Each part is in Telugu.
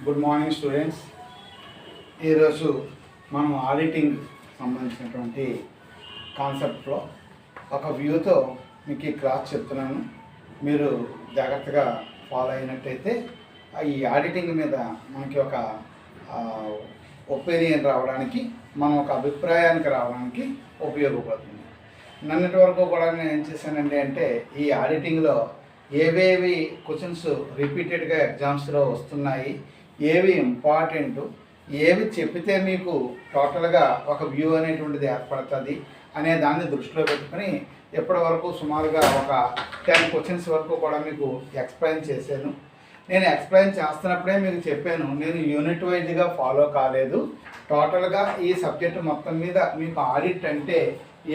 Good morning students. ఈరోజు మనం ఆడిటింగ్ సంబంధించినటువంటి కాన్సెప్ట్లో ఒక వ్యూతో మీకు ఈ క్లాస్ చెప్తున్నాను. మీరు జాగ్రత్తగా ఫాలో అయినట్టయితే ఈ ఆడిటింగ్ మీద మనకి ఒక ఒపీనియన్ రావడానికి, మనం ఒక అభిప్రాయానికి రావడానికి ఉపయోగపడుతుంది. నిన్నటి వరకు కూడా నేను ఏం చేశానండి అంటే, ఈ ఆడిటింగ్లో ఏవేవి క్వశ్చన్స్ రిపీటెడ్గా ఎగ్జామ్స్లో వస్తున్నాయి, ఏవి ఇంపార్టెంట్, ఏవి చెప్పితే మీకు టోటల్గా ఒక వ్యూ అనేటువంటిది ఏర్పడుతుంది అనే దాన్ని దృష్టిలో పెట్టుకుని ఇప్పటి వరకు సుమారుగా ఒక 10 క్వశ్చన్స్ వరకు కూడా మీకు ఎక్స్ప్లెయిన్ చేశాను. నేను ఎక్స్ప్లెయిన్ చేస్తున్నప్పుడే మీకు చెప్పాను, నేను యూనిట్ వైజ్గా ఫాలో కాలేదు. టోటల్గా ఈ సబ్జెక్ట్ మొత్తం మీద మీకు ఆడిట్ అంటే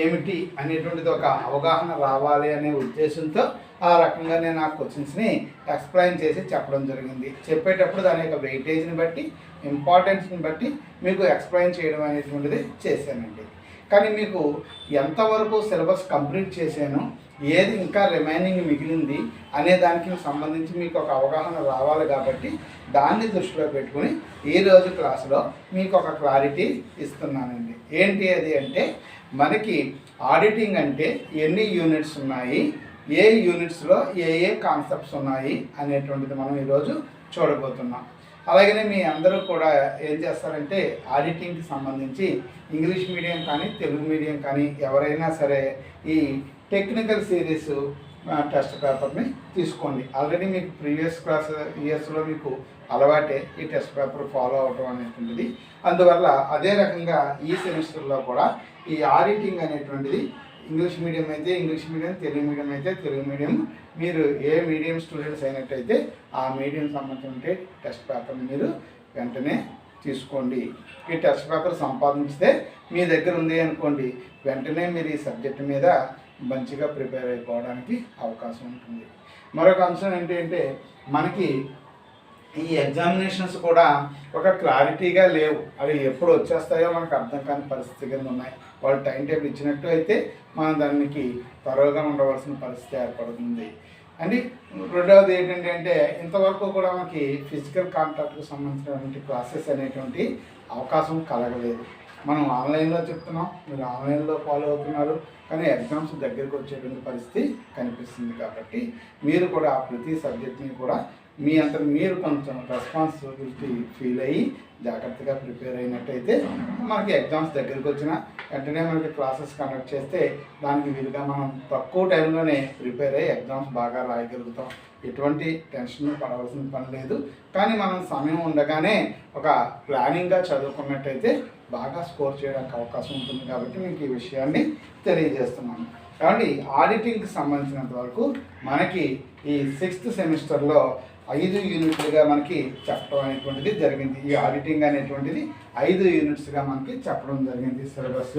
ఏమిటి అనేటువంటిది ఒక అవగాహన రావాలి అనే ఉద్దేశంతో ఆ రకంగా నేను ఆ క్వశ్చన్స్ని ఎక్స్ప్లెయిన్ చేసి చెప్పడం జరిగింది. చెప్పేటప్పుడు దాని యొక్క వెయిటేజ్ని బట్టి, ఇంపార్టెన్స్ని బట్టి మీకు ఎక్స్ప్లెయిన్ చేయడం అనేటువంటిది చేశానండి. కానీ మీకు ఎంతవరకు సిలబస్ కంప్లీట్ చేశాను, ఏది ఇంకా రిమైనింగ్ మిగిలింది అనే దానికి సంబంధించి మీకు ఒక అవగాహన రావాలి కాబట్టి దాన్ని దృష్టిలో పెట్టుకుని ఈరోజు క్లాసులో మీకు ఒక క్లారిటీ ఇస్తున్నానండి. ఏంటి అది అంటే, మనకి ఆడిటింగ్ అంటే ఎన్ని యూనిట్స్ ఉన్నాయి, ఏ యూనిట్స్లో ఏ కాన్సెప్ట్స్ ఉన్నాయి అనేటువంటిది మనం ఈరోజు చూడబోతున్నాం. అలాగనే మీ అందరూ కూడా ఏం చేస్తారంటే, ఆడిటింగ్కి సంబంధించి ఇంగ్లీష్ మీడియం కానీ తెలుగు మీడియం కానీ ఎవరైనా సరే ఈ టెక్నికల్ సిరీస్ టెస్ట్ పేపర్ని తీసుకోండి. ఆల్రెడీ మీకు ప్రీవియస్ ఇయర్స్లో మీకు అలవాటే ఈ టెస్ట్ పేపర్ ఫాలో అవడం అనేటువంటిది. అందువల్ల అదే రకంగా ఈ సెమిస్టర్లో కూడా ఈ ఆడిటింగ్ అనేటువంటిది ఇంగ్లీష్ మీడియం అయితే ఇంగ్లీష్ మీడియం, తెలుగు మీడియం అయితే తెలుగు మీడియం, మీరు ఏ మీడియం స్టూడెంట్స్ అయినట్టయితే ఆ మీడియం సంబంధించిన టెస్ట్ పేపర్ని మీరు వెంటనే తీసుకోండి. ఈ టెస్ట్ పేపర్ సంపాదించితే మీ దగ్గర ఉంది అనుకోండి, వెంటనే మీరు ఈ సబ్జెక్ట్ మీద మంచిగా ప్రిపేర్ అయిపోవడానికి అవకాశం ఉంటుంది. మరొక అంశం ఏంటంటే, మనకి ఈ ఎగ్జామినేషన్స్ కూడా ఒక క్లారిటీగా లేవు. అవి ఎప్పుడు వచ్చేస్తాయో మనకు అర్థం కాని పరిస్థితి కింద ఉన్నాయి. వాళ్ళు టైం టేబుల్ ఇచ్చినట్టు అయితే మనం దానికి త్వరగా ఉండవలసిన పరిస్థితి ఏర్పడుతుంది. అండ్ రెండవది ఏంటంటే, ఇంతవరకు కూడా మనకి ఫిజికల్ కాంటాక్ట్కి సంబంధించినటువంటి క్లాసెస్ అనేటువంటి అవకాశం కలగలేదు. మనం ఆన్లైన్లో చెప్తున్నాం, మీరు ఆన్లైన్లో ఫాలో అవుతున్నారు, కానీ ఎగ్జామ్స్ దగ్గరికి వచ్చేటువంటి పరిస్థితి కనిపిస్తుంది. కాబట్టి మీరు కూడా ప్రతి సబ్జెక్ట్ని కూడా మీ అంతా మీరు కొంచెం రెస్పాన్సిబిలిటీ ఫీల్ అయ్యి జాగ్రత్తగా ప్రిపేర్ అయినట్టయితే మనకి ఎగ్జామ్స్ దగ్గరికి వచ్చిన వెంటనే మనకి క్లాసెస్ కండక్ట్ చేస్తే దానికి వీలుగా మనం తక్కువ టైంలోనే ప్రిపేర్ అయ్యి ఎగ్జామ్స్ బాగా రాయగలుగుతాం. ఎటువంటి టెన్షన్ పడవలసిన పని లేదు. కానీ మనం సమయం ఉండగానే ఒక ప్లానింగ్గా చదువుకున్నట్టయితే బాగా స్కోర్ చేయడానికి అవకాశం ఉంటుంది. కాబట్టి మీకు ఈ విషయాన్ని తెలియజేస్తున్నాను. కాబట్టి ఆడిటింగ్కి సంబంధించినంత వరకు మనకి ఈ 6th సెమిస్టర్లో 5 యూనిట్లుగా మనకి చెప్పడం అనేటువంటిది జరిగింది. ఈ ఆడిటింగ్ అనేటువంటిది 5 యూనిట్స్గా మనకి చెప్పడం జరిగింది. సిలబస్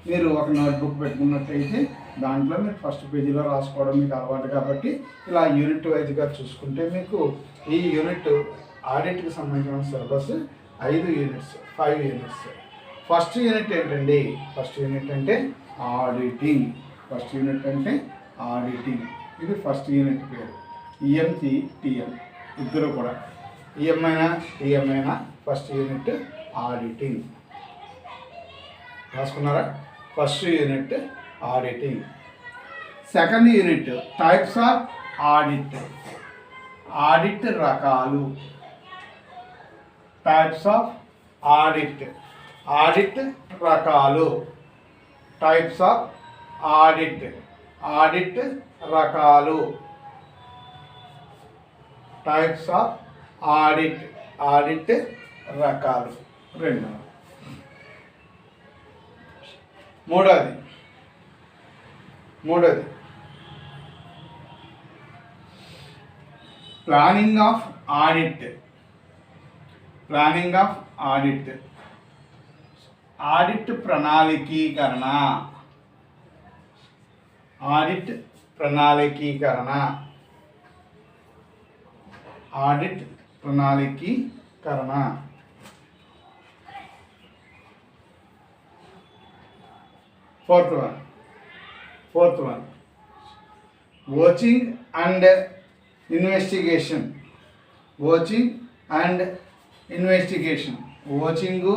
మీరు ఒక నోట్బుక్ పెట్టుకున్నట్టయితే దాంట్లో మీరు ఫస్ట్ పేజీలో రాసుకోవడం మీకు అలవాటు కాబట్టి ఇలా యూనిట్ వైజ్గా చూసుకుంటే మీకు ఈ యూనిట్ ఆడిట్కి సంబంధించిన syllabus 5 units, 5 units. First unit ఏంటండి? ఫస్ట్ యూనిట్ అంటే ఆడిటింగ్. ఫస్ట్ యూనిట్ అంటే ఆడిటింగ్. ఇది ఫస్ట్ యూనిట్ పేరు. ఈఎంసి టిఎం ఇద్దరు కూడా, ఈఎంఐనా ఫస్ట్ యూనిట్ ఆడిటింగ్. రాసుకున్నారా? First unit auditing. Second unit types of audit. Audit రకాలు. Types of audit. ఆడిట్ రకాలు. Types of audit. ఆడిట్ రకాలు. Types of audit. ఆడిట్ రకాలు. మూడోది planning of audit. Planning of audit. Audit ప్రణాళికీకరణ. ఆడిట్ ప్రణాళికీకరణ. ఆడిట్ ప్రణాళికీకరణ. Fourth one vouching and investigation. Vouching and investigation, vouching,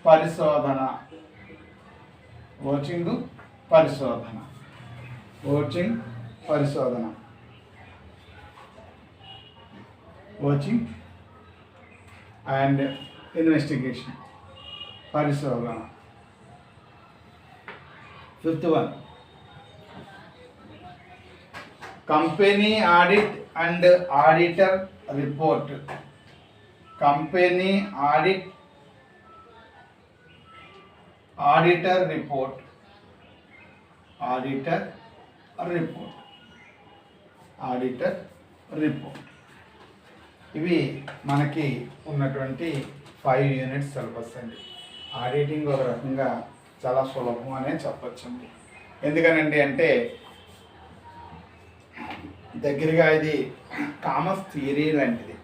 పరిశోధన, వాచింగ్ అండ్ ఇన్వెస్టిగేషన్, పరిశోధన. Fifth one, company audit and auditor report. Company auditor report. ఇవి మనకి ఉన్నటువంటి 5 యూనిట్స్ సిలబస్ అండి. ఆడిటింగ్ ఒక రకంగా చాలా సులభం అనే చెప్పచ్చండి. ఎందుకనండి అంటే దగ్గరగా ఇది కామర్స్ థియరీ లాంటిది.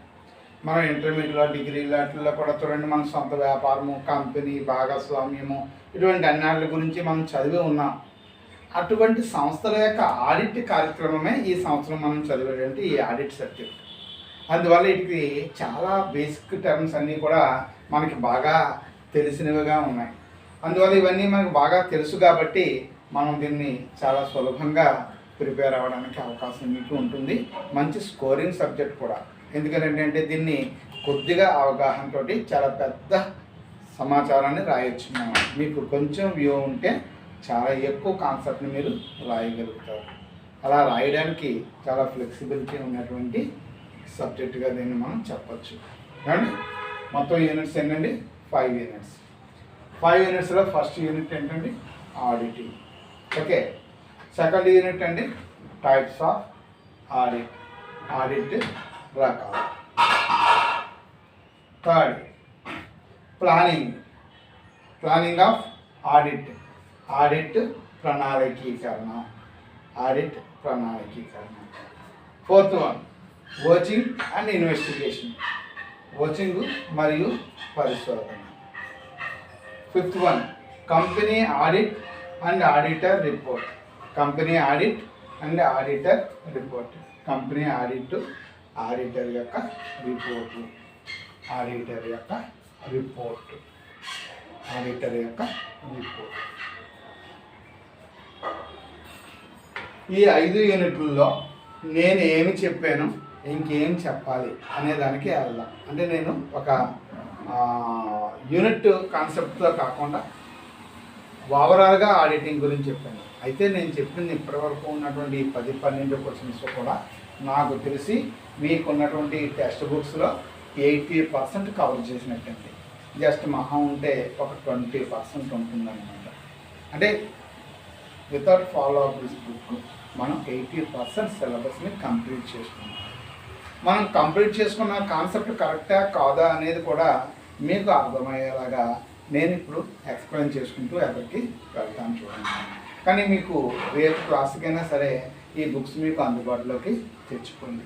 మనం ఇంటర్మీడియట్లో, డిగ్రీ లాంటిలో కూడా చూడండి, మన సొంత వ్యాపారము, కంపెనీ, భాగస్వామ్యము, ఇటువంటి అన్నిటి గురించి మనం చదివి ఉన్నాం. అటువంటి సంస్థల యొక్క ఆడిట్ కార్యక్రమమే ఈ సంవత్సరం మనం చదివేటువంటి ఈ ఆడిట్ సబ్జెక్ట్. అందువల్ల వీటికి చాలా బేసిక్ టర్మ్స్ అన్నీ కూడా మనకి బాగా తెలిసినవిగా ఉన్నాయి. అందువల్ల ఇవన్నీ మనకు బాగా తెలుసు కాబట్టి మనం దీన్ని చాలా సులభంగా ప్రిపేర్ అవ్వడానికి అవకాశం మీకు ఉంటుంది. మంచి స్కోరింగ్ సబ్జెక్ట్ కూడా. ఎందుకంటే దీన్ని కొద్దిగా అవగాహనతో చాలా పెద్ద సమాచారాన్ని రాయొచ్చు. మీకు కొంచెం వ్యూ ఉంటే చాలా ఎక్కువ కాన్సెప్ట్ని మీరు రాయగలుగుతారు. అలా రాయడానికి చాలా ఫ్లెక్సిబిలిటీ ఉన్నటువంటి సబ్జెక్టుగా దీన్ని మనం చెప్పచ్చు. అండ్ మొత్తం యూనిట్స్ ఏంటండి? 5 యూనిట్స్. 5 యూనిట్స్లో ఫస్ట్ యూనిట్ ఏంటండి? ఆడిటింగ్. ఓకే. సెకండ్ యూనిట్ అండి టైప్స్ ఆఫ్ ఆడిట్ రకాలు. థర్డ్ ప్లానింగ్ ఆఫ్ ఆడిట్ ప్రణాళికీకరణ. Fourth one vouching and investigation, vouching మరియు పరిశోధన. Fifth one company audit and auditor report. Company audit auditor యొక్క రిపోర్ట్. ఈ 5 యూనిట్లలో నేను ఏమి చెప్పాను, ఇంకేం చెప్పాలి అనే దానికి వెళ్దాం. అంటే నేను ఒక యూనిట్ కాన్సెప్ట్తో కాకుండా ఓవరాల్గా ఆడిటింగ్ గురించి చెప్పాను. అయితే నేను చెప్పింది ఇప్పటివరకు ఉన్నటువంటి 10-12 క్వశ్చన్స్ కూడా నాకు తెలిసి మీకున్నటువంటి టెక్స్ట్ బుక్స్లో 80% కవర్ చేసినట్టండి. జస్ట్ మహా ఉంటే ఒక 20% ఉంటుందన్నమాట. అంటే without follow up this book మనం 80% సిలబస్ని కంప్లీట్ చేసుకున్నాం. మనం కంప్లీట్ చేసుకున్న కాన్సెప్ట్ కరెక్టా కాదా అనేది కూడా మీకు అర్థమయ్యేలాగా నేను ఇప్పుడు ఎక్స్ప్లెయిన్ చేసుకుంటూ ఎవరికి వెళ్తాను చూడండి. కానీ మీకు రేపు క్లాస్కైనా సరే ఈ బుక్స్ మీకు అందుబాటులోకి తెచ్చుకోండి.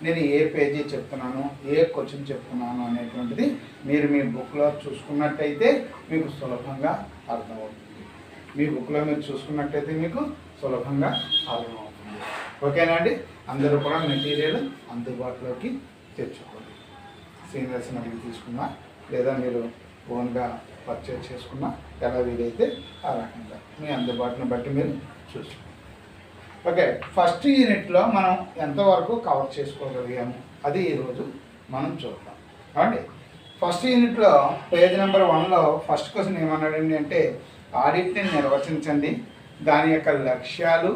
నేను ఏ పేజీ చెప్తున్నాను, ఏ క్వశ్చన్ చెప్తున్నాను అనేటువంటిది మీరు మీ బుక్లో చూసుకున్నట్టయితే మీకు సులభంగా అర్థమవుతుంది. ఓకేనా అండి? అందరూ కూడా మెటీరియల్ అందుబాటులోకి తెచ్చుకోండి. సీనియర్స్ని అడిగి తీసుకున్నా లేదా మీరు ఓన్గా పర్చేజ్ చేసుకున్నా ఎలా వీలైతే ఆ రకంగా మీ అందుబాటును బట్టి మీరు చూసుకోండి. ఓకే. ఫస్ట్ యూనిట్లో మనం ఎంతవరకు కవర్ చేసుకోగలిగాము అది ఈరోజు మనం చూద్దాం. కాబట్టి ఫస్ట్ యూనిట్లో పేజ్ నెంబర్ 1లో ఫస్ట్ క్వశ్చన్ ఏమన్నాడండి అంటే ఆడిట్ని నిర్వచించండి, దాని యొక్క లక్ష్యాలు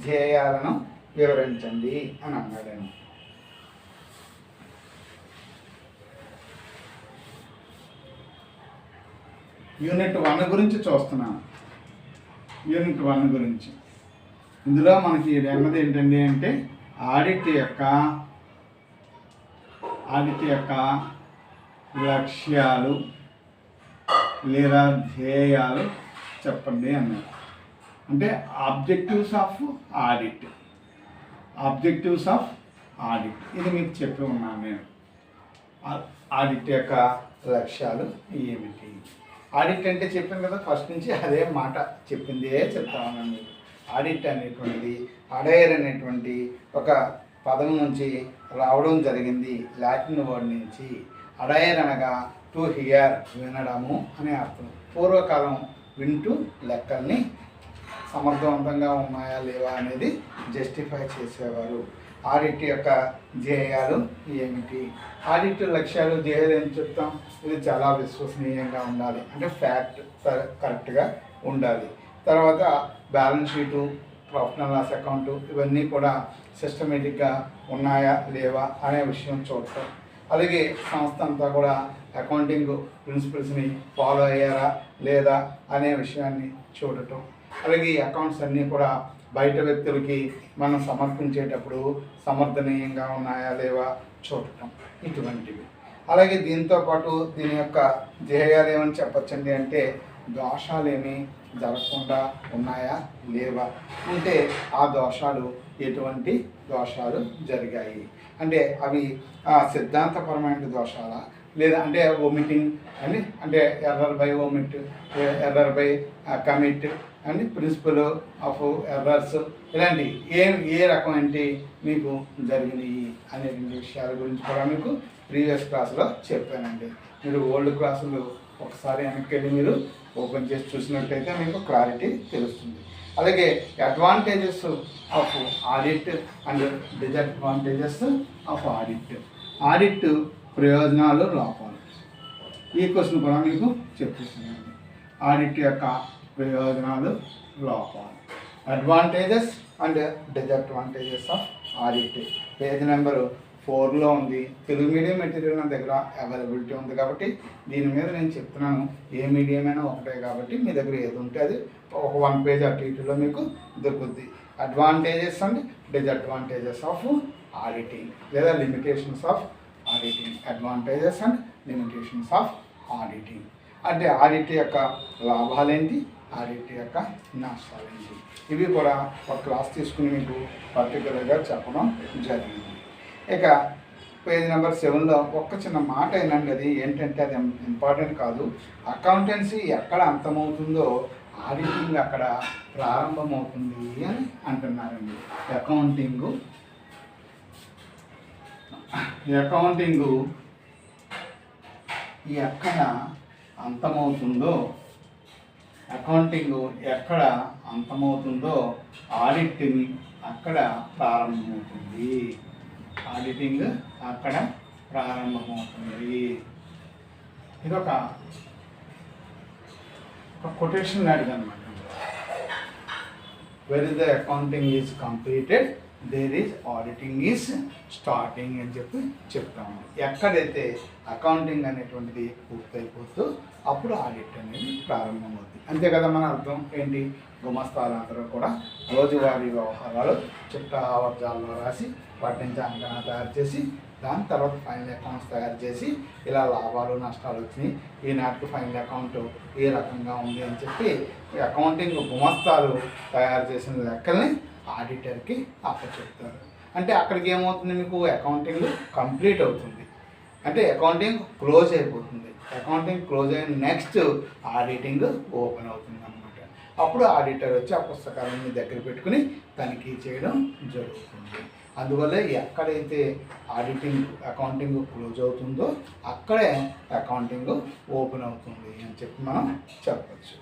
ధ్యేయాలను వివరించండి అని అన్నాడండి. యూనిట్ 1 గురించి చూస్తున్నాను. యూనిట్ 1 గురించి ఇందులో మనకి అన్నది ఏంటండి అంటే ఆడిట్ యొక్క లక్ష్యాలు లేదా ధ్యేయాలు చెప్పండి అన్నారు. అంటే ఆబ్జెక్టివ్స్ ఆఫ్ ఆడిట్ ఇది మీకు చెప్పి ఉన్నాను నేను. ఆడిట్ యొక్క లక్ష్యాలు ఏమిటి? ఆడిట్ అంటే చెప్పాను కదా, ఫస్ట్ నుంచి అదే మాట చెప్పిందే చెప్తా ఉన్నాను మీకు. ఆడిట్ అనేటువంటిది అడైర్ అనేటువంటి ఒక పదం నుంచి రావడం జరిగింది. లాటిన్ వర్డ్ నుంచి. అడైర్ అనగా టు హియర్, వినడము అనే అర్థం. పూర్వకాలం వింటూ లెక్కల్ని సమర్థవంతంగా ఉన్నాయా లేవా అనేది జస్టిఫై చేసేవారు. ఆడిట్ యొక్క ధ్యేయాలు ఏమిటి? ఆడిట్ లక్ష్యాలు ధ్యేయాలు ఏం చెప్తాం? ఇది చాలా విశ్వసనీయంగా ఉండాలి, అంటే ఫ్యాక్ట్ కరెక్ట్గా ఉండాలి. తర్వాత balance sheet, profit and loss account ఇవన్నీ కూడా సిస్టమేటిక్గా ఉన్నాయా లేవా అనే విషయం చూడటం. అలాగే సంస్థ అంతా కూడా అకౌంటింగ్ ప్రిన్సిపల్స్ని ఫాలో అయ్యారా లేదా అనే విషయాన్ని చూడటం. అలాగే ఈ అకౌంట్స్ అన్నీ కూడా బయట వ్యక్తులకి మనం సమర్పించేటప్పుడు సమర్థనీయంగా ఉన్నాయా లేవా చూడటం, ఇటువంటివి. అలాగే దీంతోపాటు దీని యొక్క ధ్యేయాలు ఏమని చెప్పచ్చండి అంటే దోషాలేమీ జరగకుండా ఉన్నాయా లేవా, అంటే ఆ దోషాలు ఎటువంటి దోషాలు జరిగాయి, అంటే అవి సిద్ధాంతపరమైన దోషాలా లేదా అంటే ఒమిటింగ్ అని, అంటే error by omit, error by commit and principle of errors, ఇలాంటి ఏ రకమైన మీకు జరిగినాయి అనే విషయాల గురించి కూడా మీకు ప్రీవియస్ క్లాస్లో చెప్పానండి. మీరు ఓల్డ్ క్లాసులు ఒకసారి వెనక్కి వెళ్ళి మీరు ఓపెన్ చేసి చూసినట్టయితే మీకు క్లారిటీ తెలుస్తుంది. అలాగే advantages of audit and disadvantages of audit. Audit ప్రయోజనాలు, లోపాలు. ఈ క్వశ్చన్ కూడా మీకు చెప్పేస్తున్నాను. ఆడిట్ యొక్క ప్రయోజనాలు, లోపాలు. Advantages and disadvantages of audit. Page number 4లో ఉంది. తెలుగు మీడియం మెటీరియల్ నా దగ్గర అవైలబిలిటీ ఉంది కాబట్టి దీని మీద నేను చెప్తున్నాను. ఏ మీడియం అయినా ఒకటే కాబట్టి మీ దగ్గర ఏది ఉంటే అది ఒక 1 పేజ్ అటు ఇటులో మీకు దొరుకుద్ది. Advantages and disadvantages of auditing లేదా limitations of auditing. Advantages and limitations of auditing అంటే ఆడిట్ యొక్క లాభాలేంటి, ఆడిట్ యొక్క నష్టాలేంటి, ఇవి కూడా ఒక క్లాస్ తీసుకుని మీకు పర్టికులర్గా చెప్పడం జరిగింది. ఇక పేజ్ నెంబర్ 7లో ఒక్క చిన్న మాట అయినండి, అది ఏంటంటే అది ఇంపార్టెంట్ కాదు. అకౌంటెన్సీ ఎక్కడ అంతమవుతుందో ఆడిటింగ్ అక్కడ ప్రారంభమవుతుంది అని అంటున్నారండి. అకౌంటింగు ఎక్కడ అంతమవుతుందో, అకౌంటింగ్ ఎక్కడ అంతమవుతుందో ఆడిటింగ్ అక్కడ ప్రారంభమవుతుంది. ఆడిటింగ్ అక్కడ ప్రారంభమవుతుంది. ఇది ఒక కొటేషన్ లాంటిది అనమాట. Where is the accounting is completed there is auditing is starting అని చెప్తాము. ఎక్కడైతే అకౌంటింగ్ అనేటువంటిది పూర్తయిపోతూ అప్పుడు ఆడిట్ అనేది ప్రారంభమవుతుంది. అంతే కదా మన అర్థం ఏంటి? గుమస్తాలందరూ కూడా రోజువారీ వ్యవహారాలు చిట్టా వర్జాల్లో రాసి వాటి నుంచి అంకణా తయారు చేసి దాని తర్వాత ఫైనల్ అకౌంట్స్ తయారు చేసి ఇలా లాభాలు నష్టాలు వచ్చినాయి, ఈనాటికి ఫైనల్ అకౌంట్ ఏ రకంగా ఉంది అని చెప్పి అకౌంటింగ్ గుమస్తాలు తయారు చేసిన లెక్కల్ని ఆడిటర్కి అప్పచెప్తారు. అంటే అక్కడికి ఏమవుతుంది, మీకు అకౌంటింగ్ కంప్లీట్ అవుతుంది, అంటే అకౌంటింగ్ క్లోజ్ అయిపోతుంది. అకౌంటింగ్ క్లోజ్ అయిన నెక్స్ట్ ఆడిటింగ్ ఓపెన్ అవుతుంది అన్నమాట. అప్పుడు ఆడిటర్ వచ్చి ఆ పుస్తకాలను మీ దగ్గర పెట్టుకుని తనిఖీ చేయడం జరుగుతుంది. అందువల్ల ఎక్కడైతే ఆడిటింగ్ అకౌంటింగ్ క్లోజ్ అవుతుందో అక్కడే అకౌంటింగ్ ఓపెన్ అవుతుంది అని చెప్పి మనం చెప్పచ్చు.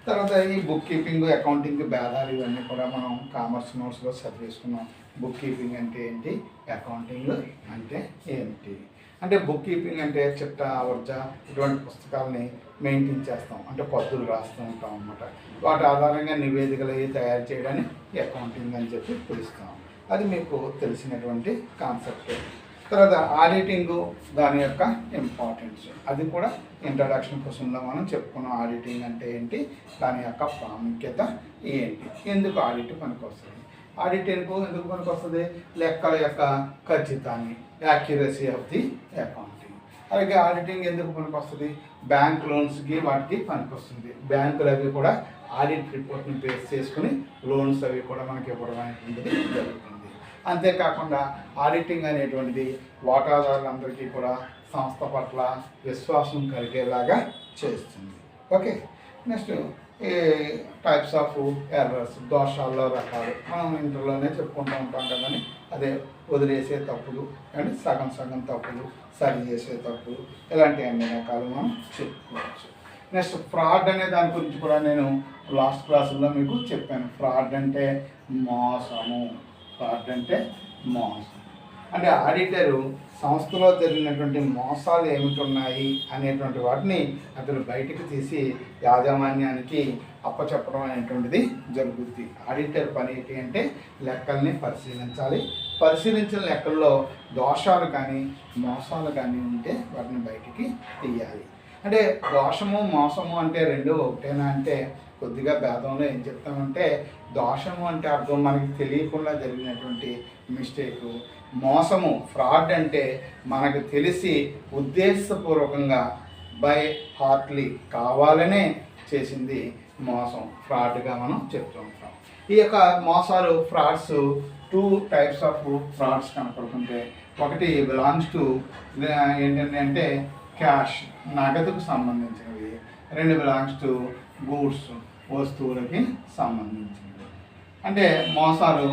తర్వాత ఈ బుక్ కీపింగ్, అకౌంటింగ్ భేదాలు ఇవన్నీ కూడా మనం కామర్స్ నోట్స్లో చదివేసుకున్నాం. బుక్ కీపింగ్ అంటే ఏంటి, అకౌంటింగ్ అంటే ఏమిటి. అంటే బుక్ కీపింగ్ అంటే చిట్టా వర్జ ఇటువంటి పుస్తకాలని మెయింటైన్ చేస్తాం, అంటే పద్దులు రాస్తూ ఉంటాం అన్నమాట. వాటి ఆధారంగా నివేదికలు అవి తయారు చేయడానికి అకౌంటింగ్ అని చెప్పి పిలుస్తాం. అది మీకు తెలిసినటువంటి కాన్సెప్ట్. తర్వాత ఆడిటింగ్ దాని యొక్క ఇంపార్టెన్స్, అది కూడా ఇంట్రడక్షన్ క్వశ్చన్లో మనం చెప్పుకున్నాం. ఆడిటింగ్ అంటే ఏంటి, దాని యొక్క ప్రాముఖ్యత ఏంటి, ఎందుకు ఆడిట్ పనికి వస్తుంది. ఆడిటింగ్ ఎందుకు పనికి వస్తుంది, లెక్కల యొక్క ఖచ్చితాన్ని, యాక్యురసీ ఆఫ్ ది అకౌంటింగ్. అలాగే ఆడిటింగ్ ఎందుకు పనికి వస్తుంది, బ్యాంక్ లోన్స్కి వాటికి పనికి వస్తుంది. బ్యాంకులు అవి కూడా ఆడిట్ రిపోర్ట్ని బేస్ చేసుకుని లోన్స్ అవి కూడా మనకి ఇవ్వడం అనేటువంటిది జరుగుతుంది. అంతేకాకుండా ఆడిటింగ్ అనేటువంటిది వాటాదారులందరికీ కూడా సంస్థ పట్ల విశ్వాసం కలిగేలాగా చేస్తుంది. ఓకే, నెక్స్ట్ ఈ టైప్స్ ఆఫ్ ఎర్రర్స్, దోషాల్లో రకాలు మనం ఇంటర్లోనే చెప్పుకుంటూ ఉంటాం కదండి. అదే వదిలేసే తప్పులు అండ్ సగం సగం తప్పులు, సరి చేసే తప్పులు, ఇలాంటి అన్ని రకాలు మనం చెప్పుకోవచ్చు. నెక్స్ట్ ఫ్రాడ్ అనే దాని గురించి కూడా నేను లాస్ట్ క్లాసుల్లో మీకు చెప్పాను. ఫ్రాడ్ అంటే మోసము. ఫ్రాడ్ అంటే మోసం అంటే ఆడిటరు సంస్థలో జరిగినటువంటి మోసాలు ఏమిటున్నాయి అనేటువంటి వాటిని అతను బయటికి తీసి యాజమాన్యానికి అప్పచెప్పడం అనేటువంటిది జరుగుద్ది. ఆడిటర్ పని ఏంటి అంటే లెక్కల్ని పరిశీలించాలి. పరిశీలించిన లెక్కల్లో దోషాలు కానీ మోసాలు కానీ ఉంటే వాటిని బయటికి తీయాలి. అంటే దోషము మోసము అంటే రెండు ఒకటేనా అంటే కొద్దిగా భేదంలో ఏం చెప్తామంటే, దోషము అంటే అర్థం మనకి తెలియకుండా జరిగినటువంటి మిస్టేకు, మోసము ఫ్రాడ్ అంటే మనకు తెలిసి ఉద్దేశపూర్వకంగా బై హార్ట్లీ కావాలనే చేసింది మోసం, ఫ్రాడ్గా మనం చెప్తూ ఉంటాం. ఈ యొక్క మోసాలు ఫ్రాడ్స్ 2 టైప్స్ ఆఫ్ ఫ్రాడ్స్ కనపడుతుంటే, ఒకటి బిలాంగ్స్ టు ఏంటంటే క్యాష్, నగదుకు సంబంధించినవి. 2 బిలాంగ్స్ టు గూడ్స్, వస్తువులకి సంబంధించినవి. అంటే మోసాలు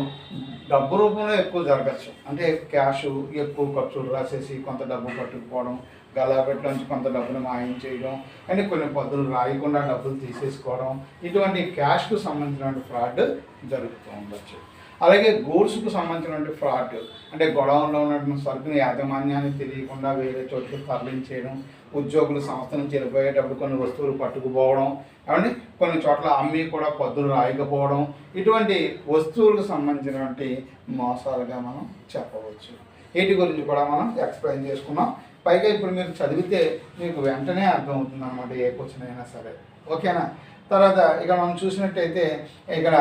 డబ్బు రూపంలో ఎక్కువ జరగచ్చు. అంటే క్యాష్ ఎక్కువ ఖర్చులు రాసేసి కొంత డబ్బు పట్టుకుపోవడం, గల్లాపెట్టులోంచి కొంత డబ్బులు మాయం చేయడం, అంటే కొన్ని పద్ధతులు రాయకుండా డబ్బులు తీసేసుకోవడం, ఇటువంటి క్యాష్కు సంబంధించినటువంటి ఫ్రాడ్ జరుగుతూ ఉండొచ్చు. అలాగే గూడ్స్కు సంబంధించినటువంటి ఫ్రాడ్ అంటే గొడవల్లో ఉన్నటువంటి సరుకుని యాజమాన్యానికి తెలియకుండా వేరే చోటుకు తరలించేయడం, ఉద్యోగులు సంస్థ నుంచి వెళ్ళిపోయేటప్పుడు కొన్ని వస్తువులు పట్టుకుపోవడం, ఏమండి కొన్ని చోట్ల అమ్మి కూడా పద్దులు రాయకపోవడం, ఇటువంటి వస్తువులకు సంబంధించినటువంటి మోసాలుగా మనం చెప్పవచ్చు. వీటి గురించి కూడా మనం ఎక్స్ప్లెయిన్ చేసుకున్నాం. పైగా ఇప్పుడు మీరు చదివితే మీకు వెంటనే అర్థమవుతుంది అన్నమాట, ఏ క్వశ్చన్ అయినా సరే. ఓకేనా? తర్వాత ఇక మనం చూసినట్టయితే ఇక్కడ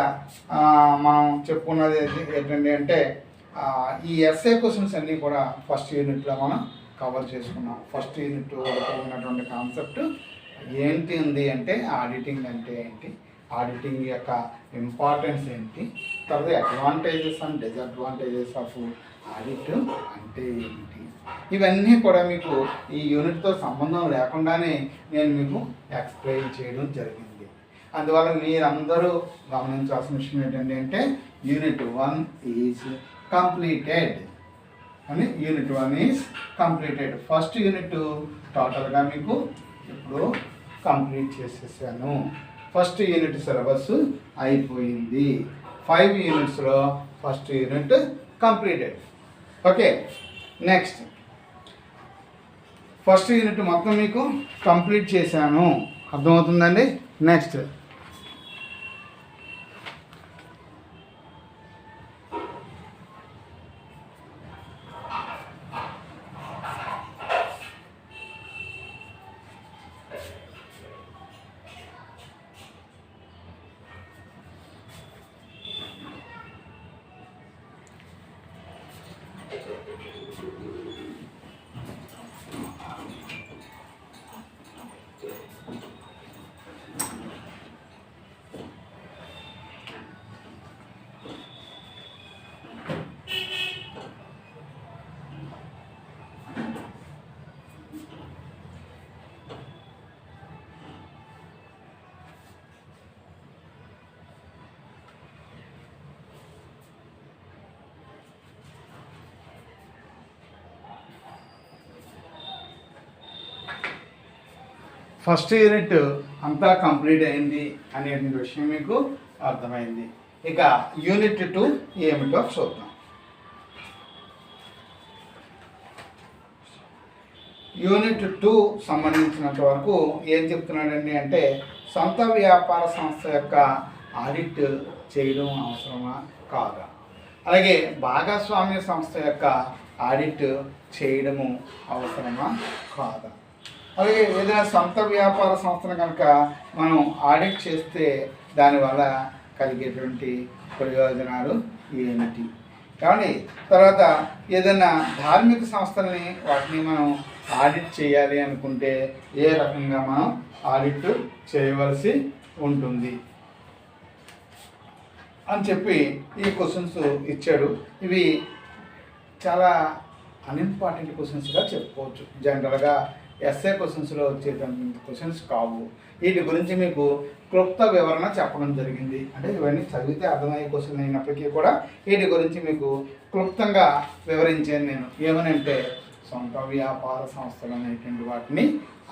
మనం చెప్పుకున్నది ఏంటంటే అంటే ఈ ఎస్ఏ క్వశ్చన్స్ అన్నీ కూడా ఫస్ట్ యూనిట్లో మనం కవర్ చేసుకున్నాం. ఫస్ట్ యూనిట్ వరకు ఉన్నటువంటి కాన్సెప్ట్ ఏంటి ఉంది అంటే ఆడిటింగ్ అంటే ఏంటి, ఆడిటింగ్ యొక్క ఇంపార్టెన్స్ ఏంటి, తర్వాత advantages and disadvantages of audit అంటే ఏంటి, ఇవన్నీ కూడా మీకు ఈ యూనిట్తో సంబంధం లేకుండానే నేను మీకు ఎక్స్ప్లెయిన్ చేయడం జరిగింది. అందువల్ల మీరందరూ గమనించాల్సిన విషయం ఏంటంటే అంటే యూనిట్ 1 ఈజ్ కంప్లీటెడ్ అని. Unit 1 is completed. First unit టోటల్గా మీకు ఇప్పుడు కంప్లీట్ చేసేసాను. ఫస్ట్ యూనిట్ సిలబస్ అయిపోయింది. 5 యూనిట్స్లో first unit completed. Okay, next first unit మొత్తం మీకు కంప్లీట్ చేశాను, అర్థమవుతుందండి. నెక్స్ట్ ఫస్ట్ యూనిట్ అంతా కంప్లీట్ అయింది అనేటువంటి విషయం మీకు అర్థమైంది. ఇక యూనిట్ 2 ఏమిటో చూద్దాం. యూనిట్ 2 సంబంధించినంత వరకు ఏం చెప్తున్నాడండి అంటే సొంత వ్యాపార సంస్థ యొక్క ఆడిట్ చేయడం అవసరమా కాదా, అలాగే భాగస్వామ్య సంస్థ యొక్క ఆడిట్ చేయడము అవసరమా కాదా, అలాగే ఏదైనా సొంత వ్యాపార సంస్థను కనుక మనం ఆడిట్ చేస్తే దానివల్ల కలిగేటువంటి ప్రయోజనాలు ఏమిటి, కానీ తర్వాత ఏదైనా ధార్మిక సంస్థల్ని వాటిని మనం ఆడిట్ చేయాలి అనుకుంటే ఏ రకంగా మనం ఆడిట్ చేయవలసి ఉంటుంది అని చెప్పి ఈ క్వశ్చన్స్ ఇచ్చాడు. ఇవి చాలా అన్ఇంపార్టెంట్ క్వశ్చన్స్గా చెప్పుకోవచ్చు. జనరల్గా ఎస్ఏ క్వశ్చన్స్లో వచ్చేటటువంటి క్వశ్చన్స్ కావు. వీటి గురించి మీకు క్లుప్త వివరణ చెప్పడం జరిగింది. అంటే ఇవన్నీ చదివితే అర్థమయ్యే క్వశ్చన్ అయినప్పటికీ కూడా వీటి గురించి మీకు క్లుప్తంగా వివరించాను నేను. ఏమనంటే సొంత వ్యాపార సంస్థలు అనేటువంటి వాటిని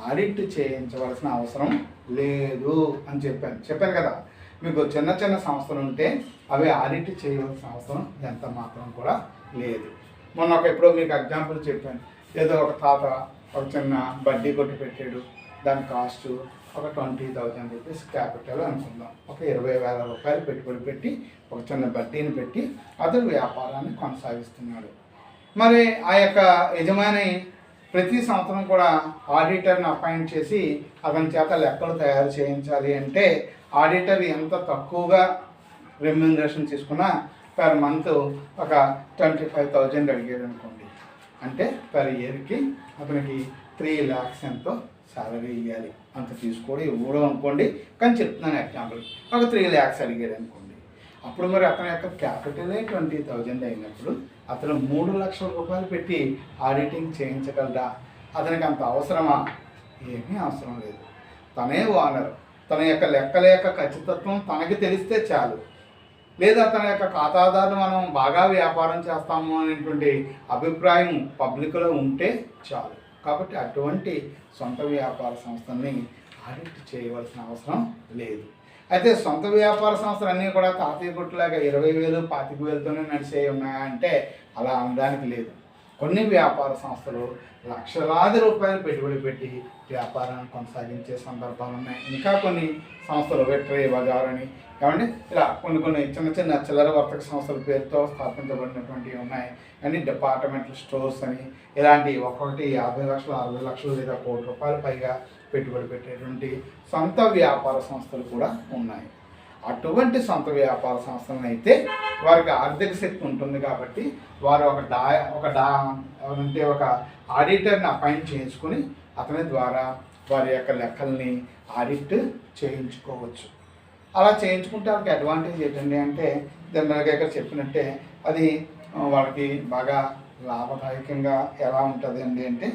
ఆడిట్ చేయించవలసిన అవసరం లేదు అని చెప్పాను కదా. మీకు చిన్న చిన్న సంస్థలు ఉంటే అవి ఆడిట్ చేయవలసిన అవసరం ఎంత మాత్రం కూడా లేదు. మొన్న ఎప్పుడో మీకు ఎగ్జాంపుల్ చెప్పాను. ఏదో ఒక తాత ఒక చిన్న బడ్డీ కొట్టు పెట్టాడు. దాని కాస్ట్ ఒక 20,000 రూపీస్ క్యాపిటల్ అనుకుందాం. ఒక 20,000 రూపాయలు పెట్టుబడి పెట్టి ఒక చిన్న బడ్డీని పెట్టి అతను వ్యాపారాన్ని కొనసాగిస్తున్నాడు. మరి ఆ యొక్క యజమాని ప్రతి సంవత్సరం కూడా ఆడిటర్ని అపాయింట్ చేసి అతని చేత లెక్కలు తయారు చేయించాలి. అంటే ఆడిటర్ ఎంత తక్కువగా రెమ్యూనరేషన్ తీసుకున్నా పర్ మంత్ ఒక 25,000 అడిగాడు అనుకోండి. అంటే పర్ ఇయర్కి అతనికి 3 lakhs ఎంతో సాలరీ ఇవ్వాలి. అంత తీసుకోవడం ఇవ్వడం అనుకోండి, కానీ చెప్తున్నాను ఎగ్జాంపుల్. ఒక 3 lakhs అడిగాడు అనుకోండి. అప్పుడు మరి అతని యొక్క క్యాపిటలే 20,000 అయినప్పుడు అతను 3 లక్షల రూపాయలు పెట్టి ఆడిటింగ్ చేయించగలరా? అతనికి అంత అవసరమా? ఏమీ అవసరం లేదు. తనే ఓనర్. తన యొక్క లెక్కల యొక్క ఖచ్చితత్వం తనకి తెలిస్తే చాలు. లేదా తన యొక్క ఖాతాదారులు మనం బాగా వ్యాపారం చేస్తాము అనేటువంటి అభిప్రాయం పబ్లిక్లో ఉంటే చాలు. కాబట్టి అటువంటి సొంత వ్యాపార సంస్థల్ని ఆడిట్ చేయవలసిన అవసరం లేదు. అయితే సొంత వ్యాపార సంస్థలు అన్నీ కూడా తాతయ్య గుట్టులాగా 20,000 25,000తోనే నడిచే ఉన్నాయా అంటే అలా అనడానికి లేదు. కొన్ని వ్యాపార సంస్థలు లక్షలాది రూపాయలు పెట్టుబడి పెట్టి వ్యాపారాన్ని కొనసాగించే సందర్భాలు ఉన్నాయి. ఇంకా కొన్ని సంస్థలు వెట్రీ బజార్ అని ఏమంటే ఇలా కొన్ని చిన్న చిన్న చిల్లర వర్తక సంస్థల పేరుతో స్థాపించబడినటువంటివి ఉన్నాయి. అన్ని డిపార్ట్మెంటల్ స్టోర్స్ అని ఇలాంటి ఒక్కొక్కటి 50 లక్షలు 60 లక్షలు లేదా ₹1 కోటి పైగా పెట్టుబడి పెట్టేటువంటి సొంత వ్యాపార సంస్థలు కూడా ఉన్నాయి. అటువంటి సొంత వ్యాపార సంస్థలను అయితే వారికి ఆర్థిక శక్తి ఉంటుంది కాబట్టి వారు ఒక ఆడిటర్ని అపాయింట్ చేసుకుని అతని ద్వారా వారి యొక్క లెక్కల్ని ఆడిట్ చేయించుకోవచ్చు. అలా చేయించుకుంటే వాళ్ళకి అడ్వాంటేజ్ ఏంటండి అంటే జనరల్గా ఇక్కడ చెప్పినట్టే అది వాళ్ళకి బాగా లాభదాయకంగా ఎలా ఉంటుంది అంటే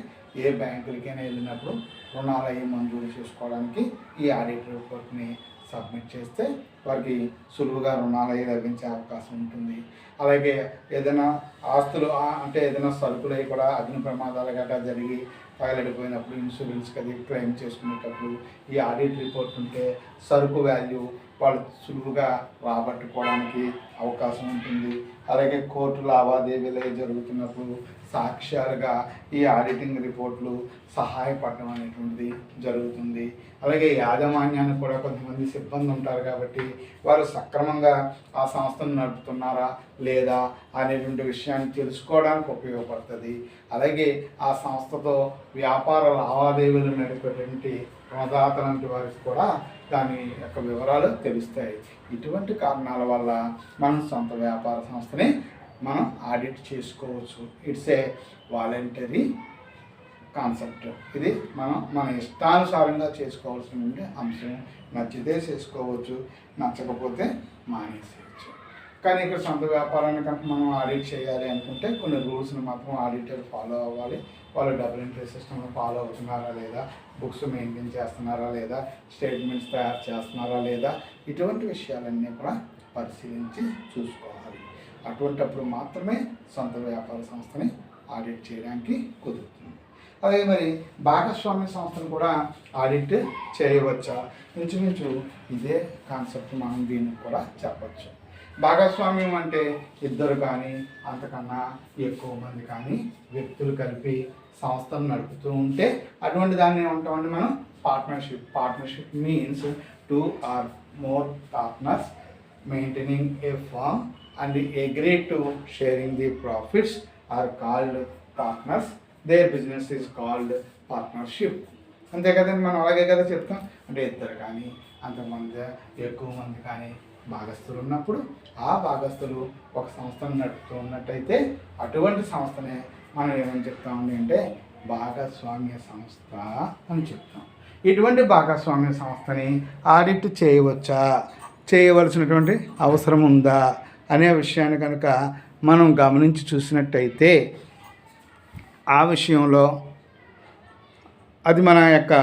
ఏ బ్యాంకులకైనా వెళ్ళినప్పుడు రుణాలు అవి మంజూరు చేసుకోవడానికి ఈ ఆడిట్ రిపోర్ట్ని సబ్మిట్ చేస్తే వారికి సులువుగా రుణాలు అవి లభించే అవకాశం ఉంటుంది. అలాగే ఏదైనా ఆస్తులు అంటే ఏదైనా సరుకులు అవి కూడా అగ్ని ప్రమాదాలు గట్రా జరిగి పగలడిపోయినప్పుడు ఇన్సూరెన్స్కి అది క్లెయిమ్ చేసుకునేటప్పుడు ఈ ఆడిట్ రిపోర్ట్ ఉంటే సరుకు వాల్యూ వాళ్ళు సులువుగా రాబట్టుకోవడానికి అవకాశం ఉంటుంది. అలాగే కోర్టు లావాదేవీలు జరుగుతున్నప్పుడు సాక్ష్యాలుగా ఈ ఆడిటింగ్ రిపోర్ట్లు సహాయపడడం అనేటువంటిది జరుగుతుంది. అలాగే యాజమాన్యానికి కూడా కొంతమంది సిబ్బంది ఉంటారు కాబట్టి వారు సక్రమంగా ఆ సంస్థను నడుపుతున్నారా లేదా అనేటువంటి విషయాన్ని తెలుసుకోవడానికి ఉపయోగపడుతుంది. అలాగే ఆ సంస్థతో వ్యాపార లావాదేవీలు నడిపేటువంటి రుణదాత లాంటి వారికి కూడా దాని యొక్క వివరాలు తెలుస్తాయి. ఇటువంటి కారణాల వల్ల మనం సొంత వ్యాపార సంస్థని మనం ఆడిట్ చేసుకోవచ్చు. It's a voluntary concept. ఇది మన ఇష్టానుసారంగా చేసుకోవాల్సిన అంశం. నచ్చితే చేసుకోవచ్చు, నచ్చకపోతే మానేసేయచ్చు. కానీ ఇక్కడ సొంత వ్యాపారాన్ని కనుక మనం ఆడిట్ చేయాలి అనుకుంటే కొన్ని రూల్స్ని మాత్రం ఆడిటర్ ఫాలో అవ్వాలి. వాళ్ళు డబుల్ ఎంట్రీ సిస్టమ్ని ఫాలో అవుతున్నారా లేదా, బుక్స్ మెయింటైన్ చేస్తున్నారా లేదా, స్టేట్మెంట్స్ తయారు చేస్తున్నారా లేదా, ఇటువంటి విషయాలన్నీ కూడా పరిశీలించి చూసుకోవాలి. అటువంటప్పుడు మాత్రమే సొంత వ్యాపార సంస్థని ఆడిట్ చేయడానికి కుదురుతుంది. అలాగే మరి భాగస్వామ్య సంస్థను కూడా ఆడిట్ చేయవచ్చా? ఇంచుమించు ఇదే కాన్సెప్ట్ మనం దీనికి కూడా చెప్పచ్చు. భాగస్వామ్యం అంటే ఇద్దరు కానీ అంతకన్నా ఎక్కువ మంది కానీ వ్యక్తులు కలిపి సంస్థను నడుపుతూ ఉంటే అటువంటి దాన్ని ఏమంటామంటే మనం partnership. Partnership means 2 or more partners maintaining a firm and agree to sharing the profits are called partners. Their business is called partnership. అంతే కదండి, మనం అలాగే కదా చెప్తాం. అంటే ఇద్దరు కానీ అంతమంది ఎక్కువ మంది కానీ భాగస్థులు ఉన్నప్పుడు ఆ భాగస్థులు ఒక సంస్థను నడుపుతూ ఉన్నట్టయితే అటువంటి సంస్థనే మనం ఏమని చెప్తామండి అంటే భాగస్వామ్య సంస్థ అని చెప్తాం. ఇటువంటి భాగస్వామ్య సంస్థని ఆడిట్ చేయవచ్చా, చేయవలసినటువంటి అవసరం ఉందా అనే విషయాన్ని కనుక మనం గమనించి చూసినట్టయితే ఆ విషయంలో అది మన యొక్క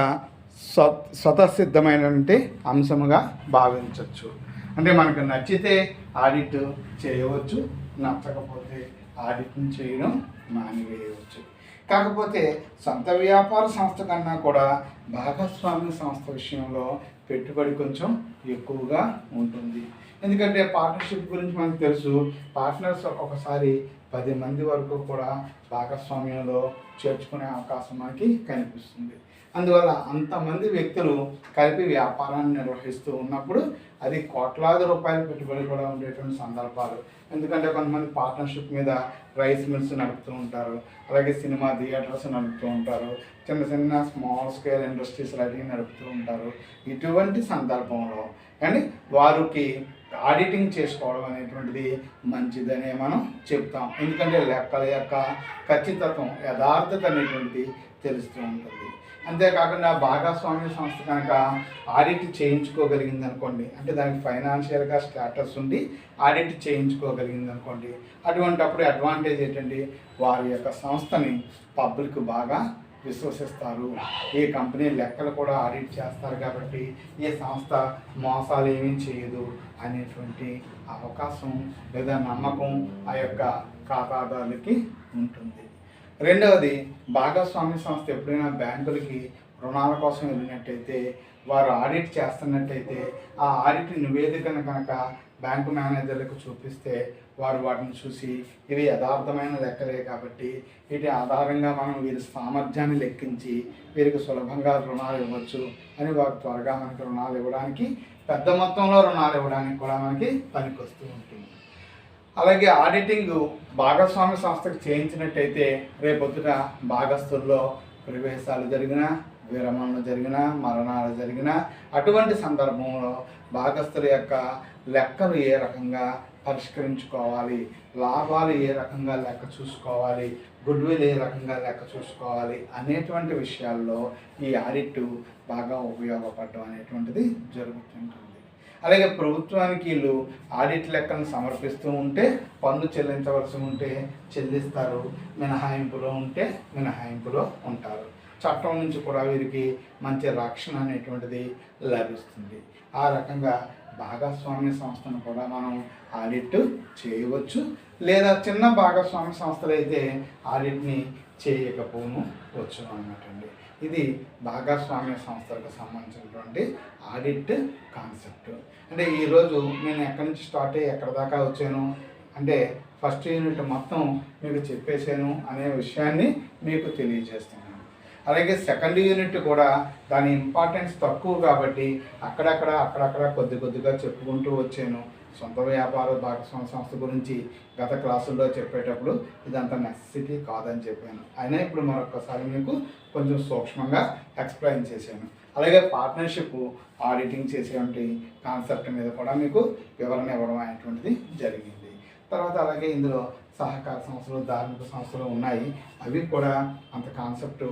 స్వతసిద్ధమైనటువంటి అంశముగా భావించవచ్చు. అంటే మనకు నచ్చితే ఆడిట్ చేయవచ్చు, నచ్చకపోతే ఆడిట్ని చేయడం మానివేయవచ్చు. కాకపోతే సొంత వ్యాపార సంస్థ కన్నా కూడా భాగస్వామ్య సంస్థ విషయంలో పెట్టుబడి కొంచెం ఎక్కువగా ఉంటుంది. ఎందుకంటే పార్ట్నర్షిప్ గురించి మనకు తెలుసు. పార్ట్నర్స్ ఒక్కొక్కసారి 10 మంది వరకు కూడా భాగస్వామ్యంలో చేర్చుకునే అవకాశం మనకి కనిపిస్తుంది. అందువల్ల అంతమంది వ్యక్తులు కలిపి వ్యాపారాన్ని నిర్వహిస్తూ ఉన్నప్పుడు అది కోట్లాది రూపాయల పెట్టుబడి కూడా ఉండేటువంటి సందర్భాలు. ఎందుకంటే కొంతమంది పార్ట్నర్షిప్ మీద రైస్ మిల్స్ నడుపుతూ ఉంటారు, అలాగే సినిమా థియేటర్స్ నడుపుతూ ఉంటారు, చిన్న చిన్న స్మాల్ స్కేల్ ఇండస్ట్రీస్ లాంటివి నడుపుతూ ఉంటారు. ఇటువంటి సందర్భంలో కానీ వారికి ఆడిటింగ్ చేసుకోవడం అనేటువంటిది మంచిదనే మనం చెప్తాం. ఎందుకంటే లెక్కల యొక్క ఖచ్చితత్వం, యథార్థత అనేటువంటిది తెలుస్తూ ఉంటుంది. అంతేకాకుండా భాగస్వామ్య సంస్థ కనుక ఆడిట్ చేయించుకోగలిగింది అనుకోండి, అంటే దానికి ఫైనాన్షియల్గా స్టేటస్ ఉండి ఆడిట్ చేయించుకోగలిగింది అనుకోండి, అటువంటప్పుడు అడ్వాంటేజ్ ఏంటంటే వారి యొక్క సంస్థని పబ్లిక్ బాగా విశ్వసిస్తారు. ఈ కంపెనీ లెక్కలు కూడా ఆడిట్ చేస్తారు కాబట్టి ఈ సంస్థ మోసాలు ఏమీ చేయదు అనేటువంటి అవకాశం లేదా నమ్మకం ఆ యొక్క ఖాతాదారులకి ఉంటుంది. రెండవది, భాగస్వామ్య సంస్థ ఎప్పుడైనా బ్యాంకులకి రుణాల కోసం వెళ్ళినట్టయితే వారు ఆడిట్ చేస్తున్నట్టయితే ఆ ఆడిట్ నివేదికను కనుక బ్యాంకు మేనేజర్లకు చూపిస్తే వారు వాటిని చూసి ఇవి యథార్థమైన లెక్కలే కాబట్టి వీటి ఆధారంగా మనం వీరి సామర్థ్యాన్ని లెక్కించి వీరికి సులభంగా రుణాలు ఇవ్వచ్చు అని వారు త్వరగా మనకి రుణాలు ఇవ్వడానికి, పెద్ద మొత్తంలో రుణాలు ఇవ్వడానికి కూడా మనకి పనికొస్తూ ఉంటుంది. అలాగే ఆడిటింగ్ భాగస్వామ్య సంస్థకు చేయించినట్టయితే రేపొద్దున భాగస్తుల్లో ప్రవేశాలు జరిగినా, విరమణలు జరిగినా, మరణాలు జరిగినా అటువంటి సందర్భంలో భాగస్తుల యొక్క లెక్కలు ఏ రకంగా పరిష్కరించుకోవాలి, లాభాలు ఏ రకంగా లెక్క చూసుకోవాలి, గుడ్విల్ ఏ రకంగా లెక్క చూసుకోవాలి అనేటువంటి విషయాల్లో ఈ ఆడిట్ బాగా ఉపయోగపడడం అనేటువంటిది జరుగుతుంటుంది. అలాగే ప్రభుత్వానికి వీళ్ళు ఆడిట్ లెక్కలను సమర్పిస్తూ ఉంటే పన్ను చెల్లించవలసి ఉంటే చెల్లిస్తారు, మినహాయింపులో ఉంటే మినహాయింపులో ఉంటారు. చట్టం నుంచి కూడా వీరికి మంచి రక్షణ అనేటువంటిది లభిస్తుంది. ఆ రకంగా భాగస్వామ్య సంస్థను కూడా మనం ఆడిట్ చేయవచ్చు, లేదా చిన్న భాగస్వామ్య సంస్థలు అయితే ఆడిట్ని చేయకపోను వచ్చు అన్నమాట అండి. ఇది భాగస్వామ్య సంస్థలకు సంబంధించినటువంటి ఆడిట్ కాన్సెప్ట్. అంటే ఈరోజు నేను ఎక్కడి నుంచి స్టార్ట్ అయ్యి ఎక్కడి దాకా వచ్చాను అంటే ఫస్ట్ యూనిట్ మొత్తం మీకు చెప్పేశాను అనే విషయాన్ని మీకు తెలియజేస్తున్నాను. అలాగే సెకండ్ యూనిట్ కూడా దాని ఇంపార్టెన్స్ తక్కువ కాబట్టి అక్కడక్కడ కొద్దిగా చెప్పుకుంటూ వచ్చాను. సొంత వ్యాపార భాగస్వామ్య సంస్థ గురించి గత క్లాసుల్లో చెప్పేటప్పుడు ఇదంతా నెసెసిటీ కాదని చెప్పాను. అయినా ఇప్పుడు మరొకసారి మీకు కొంచెం సూక్ష్మంగా ఎక్స్ప్లెయిన్ చేశాను. అలాగే పార్ట్నర్షిప్ ఆడిటింగ్ చేసేటువంటి కాన్సెప్ట్ మీద కూడా మీకు వివరణ ఇవ్వడం అనేటువంటిది జరిగింది. తర్వాత అలాగే ఇందులో సహకార సంస్థలు, ధార్మిక సంస్థలు ఉన్నాయి. అవి కూడా అంత కాన్సెప్ట్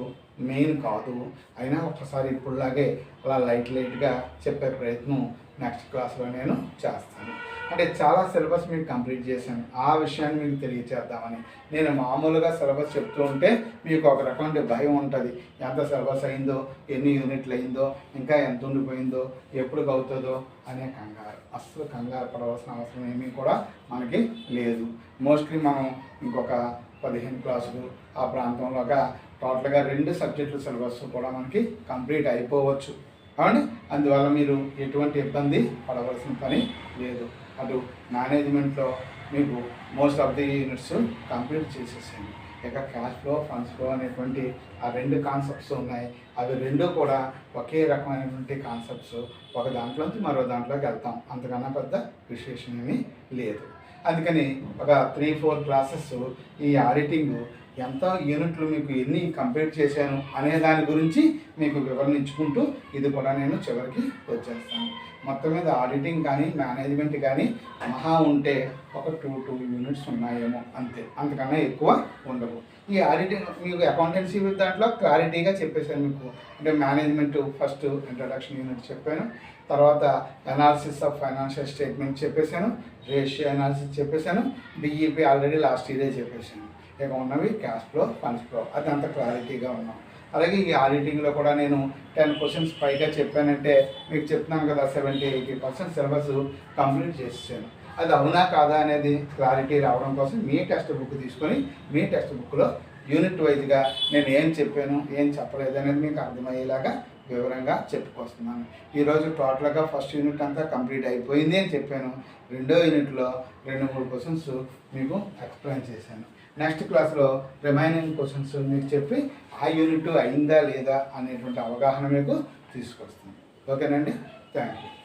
మెయిన్ కాదు. అయినా ఒక్కసారి ఇప్పుడులాగే అలా లైట్గా చెప్పే ప్రయత్నం నెక్స్ట్ క్లాస్లో నేను చేస్తాను. అంటే చాలా సిలబస్ మీకు కంప్లీట్ చేశాను, ఆ విషయాన్ని మీకు తెలియచేద్దామని. నేను మామూలుగా సిలబస్ చెప్తూ ఉంటే మీకు ఒక రకమైన భయం ఉంటుంది. ఎంత సిలబస్ అయిందో, ఎన్ని యూనిట్లు అయిందో, ఇంకా ఎంత ఉండిపోయిందో, ఎప్పుడు అవుతుందో అనే కంగారు. అస్సలు కంగారు పడవలసిన అవసరం ఏమీ కూడా మనకి లేదు. మోస్ట్లీ మనం ఇంకొక 15 క్లాసులు ఆ ప్రాంతంలోగా టోటల్గా 2 సబ్జెక్టుల సిలబస్ కూడా మనకి కంప్లీట్ అయిపోవచ్చు. అవును, అందువల్ల మీరు ఎటువంటి ఇబ్బంది పడవలసిన పని లేదు. అటు మేనేజ్మెంట్లో మీకు most of the units complete చేసేసాను. ఇక క్యాష్ ఫ్లో, ఫండ్స్ ఫ్లో అనేటువంటి ఆ 2 కాన్సెప్ట్స్ ఉన్నాయి. అవి 2 కూడా ఒకే రకమైనటువంటి కాన్సెప్ట్స్. ఒక దాంట్లోంచి మరో దాంట్లోకి వెళ్తాం, అంతకన్నా పెద్ద విశేషం ఏమీ లేదు. అందుకని ఒక 3-4 క్లాసెస్ ఈ ఆడిటింగ్ ఎంత యూనిట్లు మీకు ఎన్ని కంప్లీట్ చేశాను అనే దాని గురించి మీకు వివరించుకుంటూ ఇది కూడా నేను చివరికి వచ్చేస్తాను. మొత్తం మీద ఆడిటింగ్ కానీ మేనేజ్మెంట్ కానీ మహా ఉంటే ఒక 2 యూనిట్స్ ఉన్నాయేమో అంతే, అంతకన్నా ఎక్కువ ఉండవు. ఈ ఆడిటింగ్ మీకు అకౌంటెన్సీ దాంట్లో క్లారిటీగా చెప్పేశాను మీకు. అంటే మేనేజ్మెంట్ ఫస్ట్ ఇంట్రడక్షన్ యూనిట్ చెప్పాను, తర్వాత అనాలిసిస్ ఆఫ్ ఫైనాన్షియల్ స్టేట్మెంట్ చెప్పేశాను, రేషియో అనాలిసిస్ చెప్పేశాను, బిఈపి ఆల్రెడీ లాస్ట్ ఇయరే చెప్పేశాను. ఇక ఉన్నవి క్యాష్ ఫ్లో, ఫండ్స్ ఫ్లో, అది అంత క్లారిటీగా ఉన్నాం. అలాగే ఈ ఆడిటింగ్లో కూడా నేను 10 క్వశ్చన్స్ పైగా చెప్పానంటే మీకు చెప్తున్నాను కదా 70-80% సిలబస్ కంప్లీట్ చేసేసాను. అది అవునా కాదా అనేది క్లారిటీ రావడం కోసం మీ టెక్స్ట్ బుక్ తీసుకొని మీ టెక్స్ట్ బుక్లో యూనిట్ వైజ్గా నేను ఏం చెప్పాను ఏం చెప్పలేదు అనేది మీకు అర్థమయ్యేలాగా వివరంగా చెప్పుకొస్తున్నాను. ఈరోజు టోటల్గా ఫస్ట్ యూనిట్ అంతా కంప్లీట్ అయిపోయింది అని చెప్పాను. రెండో యూనిట్లో 2-3 క్వశ్చన్స్ మీకు ఎక్స్ప్లెయిన్ చేశాను. నెక్స్ట్ క్లాస్లో రిమైనింగ్ క్వశ్చన్స్ మీకు చెప్పి ఆ యూనిట్ అయిందా లేదా అనేటువంటి అవగాహన మీకు తీసుకొస్తుంది. ఓకేనండి, థ్యాంక్ యూ.